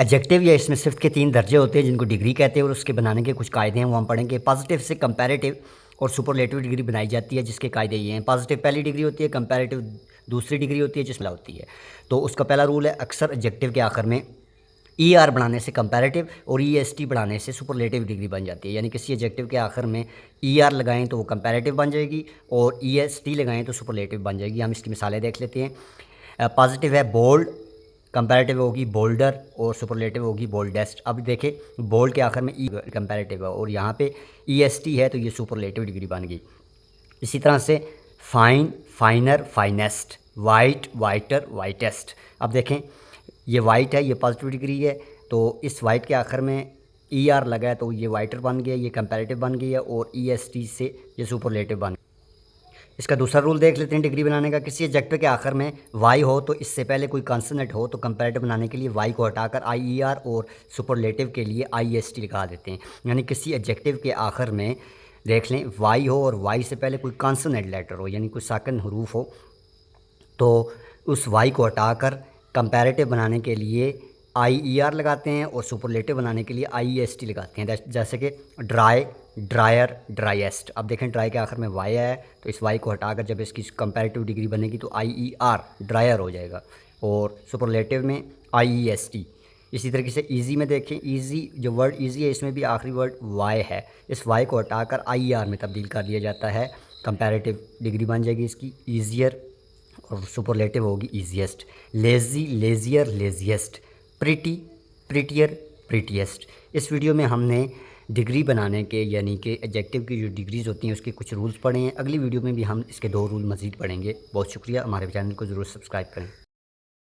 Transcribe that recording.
Adjective या इसमें सिर्फ के 3 दर्जे होते हैं जिनको डिग्री कहते हैं और उसके बनाने के कुछ कायदे हैं वो हम पढ़ेंगे। पॉजिटिव से कंपैरेटिव और सुपरलेटिव डिग्री बनाई जाती है जिसके कायदे ये हैं। पॉजिटिव पहली डिग्री होती है, कंपैरेटिव दूसरी डिग्री होती है जिसमें होती है। तो उसका पहला रूल है, अक्सर एडजेक्टिव के आखिर में ER बढ़ाने से कंपैरेटिव और EST बढ़ाने से सुपरलेटिव डिग्री बन जाती है। यानी किसी एडजेक्टिव के आखिर में ER लगाएं तो वो कंपैरेटिव बन जाएगी और EST लगाएं तो सुपरलेटिव बन जाएगी। हम इसकी मिसालें देख लेते हैं। पॉजिटिव है बोल्ड, कंपैरेटिव होगी बोल्डर और सुपरलेटिव होगी बोल्डेस्ट। अब देखें बोल्ड के आखिर में ई कंपैरेटिव है और यहाँ पे EST है तो ये सुपरलेटिव डिग्री बन गई। इसी तरह से fine, finer, finest, white, whiter, whitest. अब देखें ये वाइट है, ये पॉजिटिव डिग्री है तो इस वाइट के आखिर में ER लगा है तो ये वाइटर बन गया, ये कंपैरेटिव बन गई है और EST से ये सुपरलेटिव बन गया। इसका दूसरा रूल देख लेते हैं डिग्री बनाने का। किसी एडजेक्टिव के आखिर में वाई हो तो इससे पहले कोई कॉन्सोनेंट हो तो कंपैरेटिव बनाने के लिए वाई को हटाकर IER और सुपरलेटिव के लिए IEST लिखा देते हैं। यानी किसी एडजेक्टिव के आखिर में देख लें वाई हो और वाई से पहले कोई कॉन्सोनेंट लेटर हो यानी कोई साकन हरूफ हो तो उस वाई को हटाकर कंपैरेटिव बनाने के लिए IER लगाते हैं और सुपरलेटिव बनाने के लिए IEST लगाते हैं। जैसे कि ड्राई, ड्रायर, ड्राइएस्ट। अब देखें ड्राई के आखिर में वाई है तो इस वाई को हटाकर जब इसकी कंपैरेटिव डिग्री बनेगी तो IER ड्रायर हो जाएगा और सुपरलेटिव में IEST। इसी तरीके से ईजी में देखें, ईजी जो वर्ड ईजी है इसमें भी आखिरी वर्ड वाई है, इस वाई को हटाकर IER में तब्दील कर लिया जाता है, कंपैरेटिव डिग्री बन जाएगी इसकी ईजियर और सुपरलेटिव होगी easiest. Lazy, leisure, laziest. Pretty, prettier, prettiest. इस वीडियो में हमने डिग्री बनाने के यानी कि एडजेक्टिव की जो डिग्रीज़ होती हैं उसके कुछ रूल्स पढ़े हैं। अगली वीडियो में भी हम इसके 2 रूल मज़ीद पढ़ेंगे। बहुत शुक्रिया, हमारे चैनल को ज़रूर सब्सक्राइब करें।